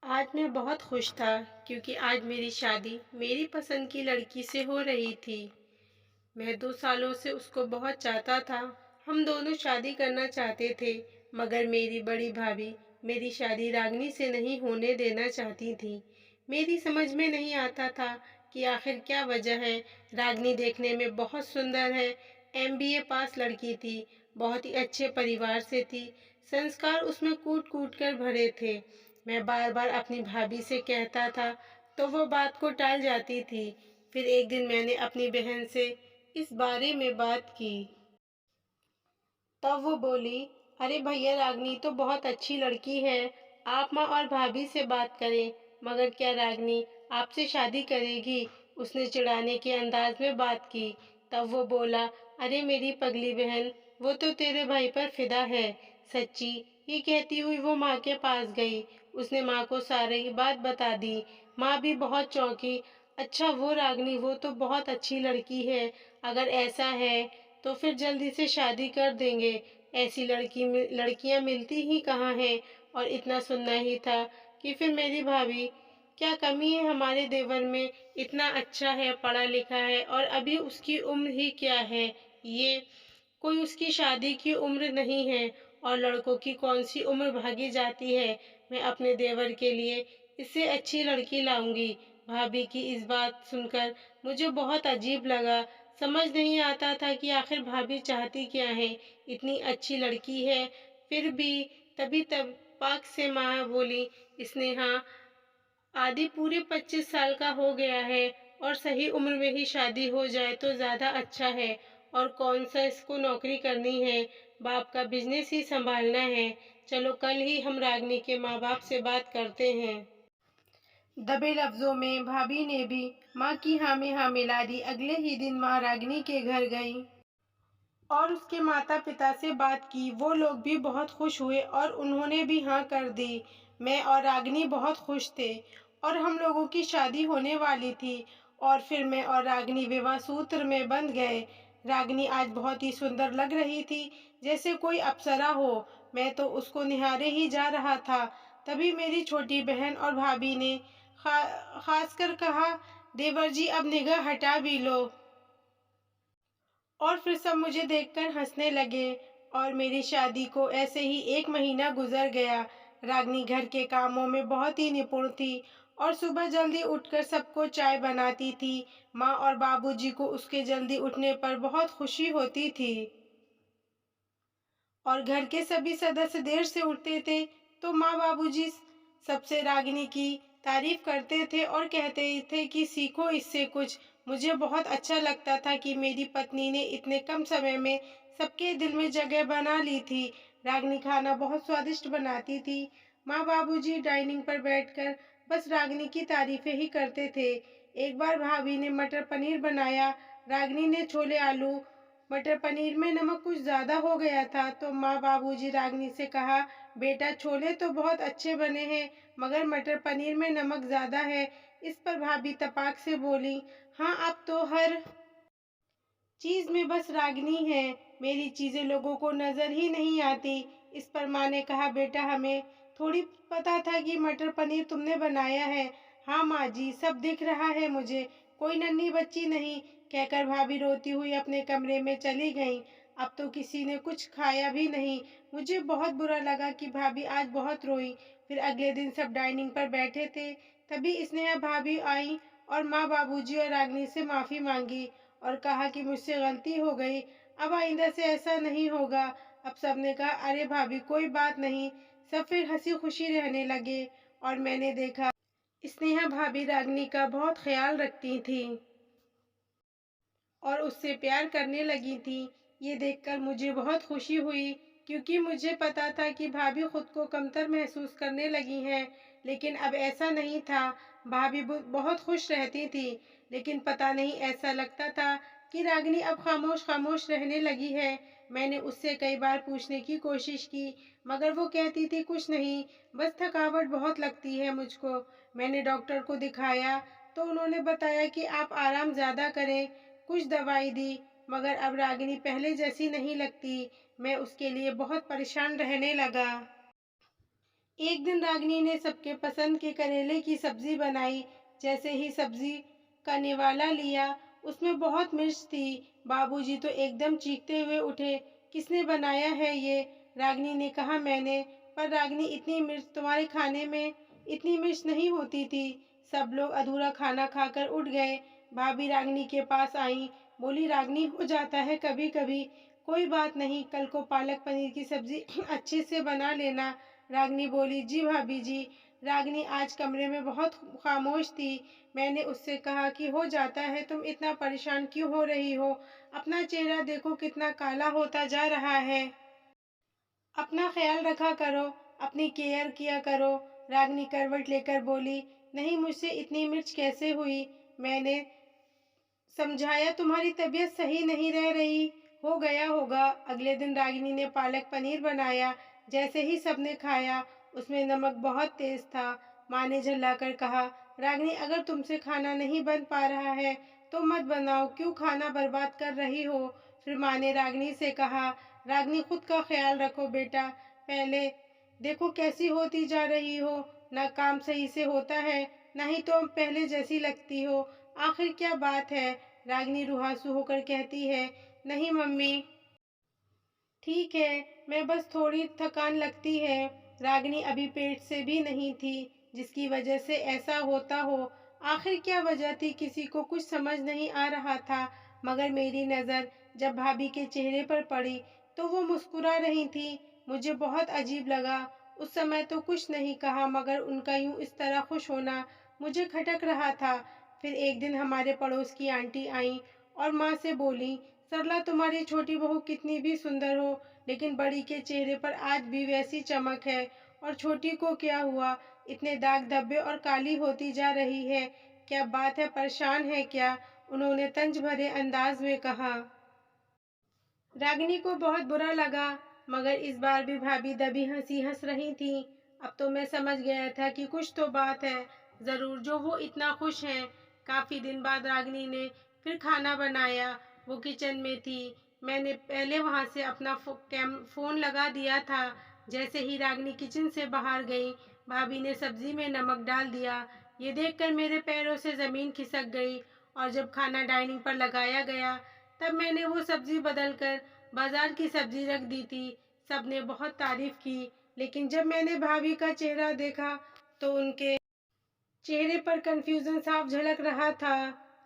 आज मैं बहुत खुश था क्योंकि आज मेरी शादी मेरी पसंद की लड़की से हो रही थी। मैं 2 सालों से उसको बहुत चाहता था। हम दोनों शादी करना चाहते थे, मगर मेरी बड़ी भाभी मेरी शादी रागनी से नहीं होने देना चाहती थी। मेरी समझ में नहीं आता था कि आखिर क्या वजह है। रागनी देखने में बहुत सुंदर है, एमबीए पास लड़की थी, बहुत ही अच्छे परिवार से थी, संस्कार उसमें कूट कूट कर भरे थे। मैं बार बार अपनी भाभी से कहता था तो वो बात को टाल जाती थी। फिर एक दिन मैंने अपनी बहन से इस बारे में बात की। तब वो बोली, अरे भैया, रागनी तो बहुत अच्छी लड़की है, आप माँ और भाभी से बात करें। मगर क्या रागनी आपसे शादी करेगी? उसने चिढ़ाने के अंदाज में बात की। तब वो बोला, अरे मेरी पगली बहन, वो तो तेरे भाई पर फिदा है। सच्ची? ये कहती हुई वो माँ के पास गई। उसने माँ को सारी बात बता दी। माँ भी बहुत चौंकी। अच्छा, वो रागनी, वो तो बहुत अच्छी लड़की है। अगर ऐसा है तो फिर जल्दी से शादी कर देंगे। ऐसी लड़कियां मिलती ही कहाँ हैं। और इतना सुनना ही था कि फिर मेरी भाभी, क्या कमी है हमारे देवर में? इतना अच्छा है, पढ़ा लिखा है, और अभी उसकी उम्र ही क्या है? ये कोई उसकी शादी की उम्र नहीं है। और लड़कों की कौन सी उम्र भागी जाती है। मैं अपने देवर के लिए इससे अच्छी लड़की लाऊंगी। भाभी की इस बात सुनकर मुझे बहुत अजीब लगा। समझ नहीं आता था कि आखिर भाभी चाहती क्या है। इतनी अच्छी लड़की है फिर भी। तभी तब पाक से माँ बोली, स्नेहा, आदि पूरे 25 साल का हो गया है, और सही उम्र में ही शादी हो जाए तो ज्यादा अच्छा है। और कौन सा इसको नौकरी करनी है, बाप का बिजनेस ही संभालना है। चलो कल ही हम रागनी के माँ बाप से बात करते हैं। दबे लफ्जों में भाभी ने भी माँ की हाँ में हाँ मिला दी। अगले ही दिन माँ रागनी के घर गई और उसके माता पिता से बात की। वो लोग भी बहुत खुश हुए और उन्होंने भी हाँ कर दी। मैं और रागिनी बहुत खुश थे और हम लोगों की शादी होने वाली थी। और फिर मैं और रागिनी विवाह सूत्र में बंध गए। रागिनी आज बहुत ही सुंदर लग रही थी, जैसे कोई अप्सरा हो। मैं तो उसको निहारे ही जा रहा था। तभी मेरी छोटी बहन और भाभी ने खासकर कहा, देवर जी अब निगाह हटा भी लो। और फिर सब मुझे देखकर हंसने लगे। और मेरी शादी को ऐसे ही 1 महीना गुजर गया। रागनी घर के कामों में बहुत ही निपुण थी और सुबह जल्दी उठकर सबको चाय बनाती थी। माँ और बाबूजी को उसके जल्दी उठने पर बहुत खुशी होती थी। और घर के सभी सदस्य देर से उठते थे तो माँ बाबूजी सबसे रागिनी की तारीफ करते थे और कहते थे कि सीखो इससे कुछ। मुझे बहुत अच्छा लगता था कि मेरी पत्नी ने इतने कम समय में सबके दिल में जगह बना ली थी। रागिनी खाना बहुत स्वादिष्ट बनाती थी। माँ बाबूजी डाइनिंग पर बैठकर बस रागिनी की तारीफें ही करते थे। एक बार भाभी ने मटर पनीर बनाया। रागिनी ने छोले आलू मटर पनीर में नमक कुछ ज्यादा हो गया था तो माँ बाबूजी रागनी से कहा, बेटा, छोले तो बहुत अच्छे बने हैं, मगर मटर पनीर में नमक ज्यादा है। इस पर भाभी तपाक से बोली, हाँ, अब तो हर चीज में बस रागनी है, मेरी चीजें लोगों को नजर ही नहीं आती। इस पर माँ ने कहा, बेटा, हमें थोड़ी पता था कि मटर पनीर तुमने बनाया है। हाँ माँ जी, सब दिख रहा है मुझे, कोई नन्ही बच्ची नहीं, कहकर भाभी रोती हुई अपने कमरे में चली गई। अब तो किसी ने कुछ खाया भी नहीं। मुझे बहुत बुरा लगा कि भाभी आज बहुत रोई। फिर अगले दिन सब डाइनिंग पर बैठे थे, तभी स्नेहा भाभी आई और माँ बाबूजी और रागनी से माफी मांगी और कहा कि मुझसे गलती हो गई, अब आइंदा से ऐसा नहीं होगा। अब सबने कहा, अरे भाभी, कोई बात नहीं। सब फिर हंसी खुशी रहने लगे और मैंने देखा स्नेहा भाभी रागनी का बहुत ख्याल रखती थी और उससे प्यार करने लगी थी। ये देखकर मुझे बहुत खुशी हुई, क्योंकि मुझे पता था कि भाभी खुद को कमतर महसूस करने लगी हैं। लेकिन अब ऐसा नहीं था। भाभी बहुत खुश रहती थी, लेकिन पता नहीं ऐसा लगता था कि रागिनी अब खामोश खामोश रहने लगी है। मैंने उससे कई बार पूछने की कोशिश की, मगर वो कहती थी, कुछ नहीं, बस थकावट बहुत लगती है मुझको। मैंने डॉक्टर को दिखाया तो उन्होंने बताया कि आप आराम ज़्यादा करें, कुछ दवाई दी, मगर अब रागिनी पहले जैसी नहीं लगती। मैं उसके लिए बहुत परेशान रहने लगा। एक दिन रागिनी ने सबके पसंद के करेले की सब्जी बनाई। जैसे ही सब्जी का निवाला लिया, उसमें बहुत मिर्च थी। बाबूजी तो एकदम चीखते हुए उठे, किसने बनाया है ये? रागिनी ने कहा, मैंने। पर रागिनी, इतनी मिर्च तुम्हारे खाने में इतनी मिर्च नहीं होती थी। सब लोग अधूरा खाना खाकर उठ गए। भाभी रागिनी के पास आई, बोली, रागिनी, हो जाता है कभी कभी, कोई बात नहीं, कल को पालक पनीर की सब्जी अच्छे से बना लेना। रागिनी बोली, जी भाभी जी। रागिनी आज कमरे में बहुत खामोश थी। मैंने उससे कहा कि हो जाता है, तुम इतना परेशान क्यों हो रही हो? अपना चेहरा देखो कितना काला होता जा रहा है। अपना ख्याल रखा करो, अपनी केयर किया करो। रागिनी करवट लेकर बोली, नहीं, मुझसे इतनी मिर्च कैसे हुई? मैंने समझाया, तुम्हारी तबीयत सही नहीं रह रही, हो गया होगा। अगले दिन रागिनी ने पालक पनीर बनाया। जैसे ही सबने खाया, उसमें नमक बहुत तेज था। माँ ने झल्लाकर कहा, रागिनी, अगर तुमसे खाना नहीं बन पा रहा है तो मत बनाओ, क्यों खाना बर्बाद कर रही हो? फिर माँ ने रागिनी से कहा, रागिनी, खुद का ख्याल रखो बेटा, पहले देखो कैसी होती जा रही हो, ना काम सही से होता है, ना ही तो पहले जैसी लगती हो। आखिर क्या बात है? रागिनी रुहासू होकर कहती है, नहीं मम्मी, ठीक है, मैं बस थोड़ी थकान लगती है। रागिनी अभी पेट से भी नहीं थी, जिसकी वजह से ऐसा होता हो। आखिर क्या वजह थी, किसी को कुछ समझ नहीं आ रहा था। मगर मेरी नज़र जब भाभी के चेहरे पर पड़ी तो वो मुस्कुरा रही थी। मुझे बहुत अजीब लगा। उस समय तो कुछ नहीं कहा, मगर उनका यूं इस तरह खुश होना मुझे खटक रहा था। फिर एक दिन हमारे पड़ोस की आंटी आई और माँ से बोली, सरला, तुम्हारी छोटी बहू कितनी भी सुंदर हो, लेकिन बड़ी के चेहरे पर आज भी वैसी चमक है। और छोटी को क्या हुआ? इतने दाग धब्बे और काली होती जा रही है। क्या बात है, परेशान है क्या? उन्होंने तंज भरे अंदाज में कहा। रागिनी को बहुत बुरा लगा, मगर इस बार भी भाभी दबी हंसी हंस रही थी। अब तो मैं समझ गया था कि कुछ तो बात है, जरूर, जो वो इतना खुश हैं। काफी दिन बाद रागिनी ने फिर खाना बनाया। वो किचन में थी। मैंने पहले वहां से अपना फोन लगा दिया था। जैसे ही रागिनी किचन से बाहर गई, भाभी ने सब्जी में नमक डाल दिया। ये देखकर मेरे पैरों से जमीन खिसक गई। और जब खाना डाइनिंग पर लगाया गया, तब मैंने वो सब्जी बदलकर बाजार की सब्जी रख दी थी। सबने बहुत तारीफ की, लेकिन जब मैंने भाभी का चेहरा देखा तो उनके चेहरे पर कंफ्यूजन साफ झलक रहा था।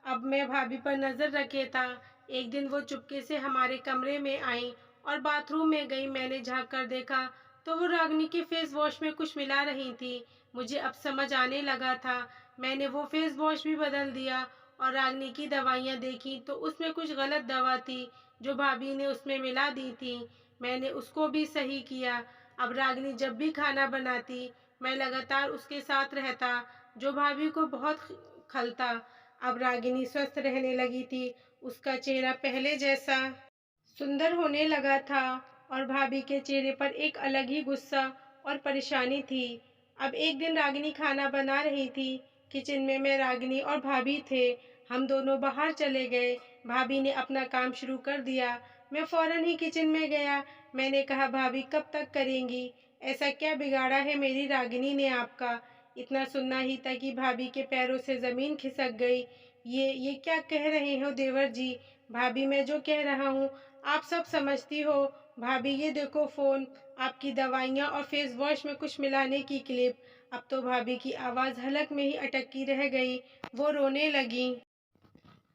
अब मैं भाभी पर नजर रखे था। एक दिन वो चुपके से हमारे कमरे में आई और बाथरूम में गई। मैंने झांक कर देखा तो वो रागिनी के फेस वॉश में कुछ मिला रही थी। मुझे अब समझ आने लगा था। मैंने वो फेस वॉश भी बदल दिया और रागिनी की दवाइयाँ देखी तो उसमें कुछ गलत दवा थी जो भाभी ने उसमें मिला दी थी। मैंने उसको भी सही किया। अब रागिनी जब भी खाना बनाती, मैं लगातार उसके साथ रहता, जो भाभी को बहुत खलता। अब रागिनी स्वस्थ रहने लगी थी। उसका चेहरा पहले जैसा सुंदर होने लगा था और भाभी के चेहरे पर एक अलग ही गुस्सा और परेशानी थी। अब एक दिन रागिनी खाना बना रही थी। किचन में मैं, रागिनी और भाभी थे। हम दोनों बाहर चले गए। भाभी ने अपना काम शुरू कर दिया। मैं फौरन ही किचन में गया। मैंने कहा, भाभी, कब तक करेंगी? ऐसा क्या बिगाड़ा है मेरी रागिनी ने आपका? इतना सुनना ही था कि भाभी के पैरों से जमीन खिसक गई। ये क्या कह रहे हो देवर जी? भाभी, मैं जो कह रहा हूँ आप सब समझती हो। भाभी, ये देखो फोन, आपकी दवाइयाँ और फेस वॉश में कुछ मिलाने की क्लिप। अब तो भाभी की आवाज़ हलक में ही अटकी रह गई। वो रोने लगी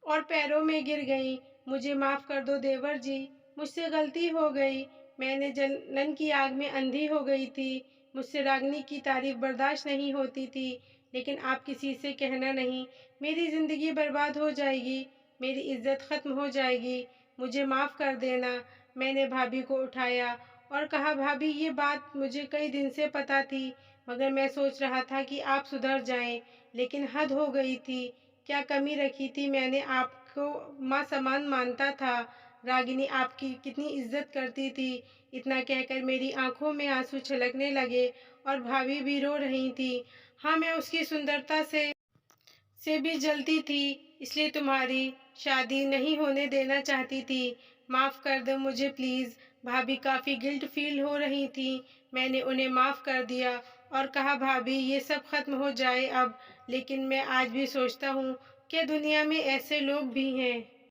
और पैरों में गिर गई। मुझे माफ़ कर दो देवर जी, मुझसे गलती हो गई। मैंने जलन की आग में अंधी हो गई थी। मुझसे रागिनी की तारीफ बर्दाश्त नहीं होती थी। लेकिन आप किसी से कहना नहीं, मेरी ज़िंदगी बर्बाद हो जाएगी, मेरी इज्जत ख़त्म हो जाएगी। मुझे माफ़ कर देना। मैंने भाभी को उठाया और कहा, भाभी, ये बात मुझे कई दिन से पता थी, मगर मैं सोच रहा था कि आप सुधर जाएं, लेकिन हद हो गई थी। क्या कमी रखी थी मैंने? आपको माँ समान मानता था। रागिनी आपकी कितनी इज्जत करती थी। इतना कहकर मेरी आंखों में आंसू छलकने लगे और भाभी भी रो रही थी। हाँ, मैं उसकी सुंदरता से भी जलती थी, इसलिए तुम्हारी शादी नहीं होने देना चाहती थी। माफ़ कर दो मुझे प्लीज़। भाभी काफ़ी गिल्ट फील हो रही थी। मैंने उन्हें माफ़ कर दिया और कहा, भाभी ये सब खत्म हो जाए अब, लेकिन मैं आज भी सोचता हूँ कि दुनिया में ऐसे लोग भी हैं।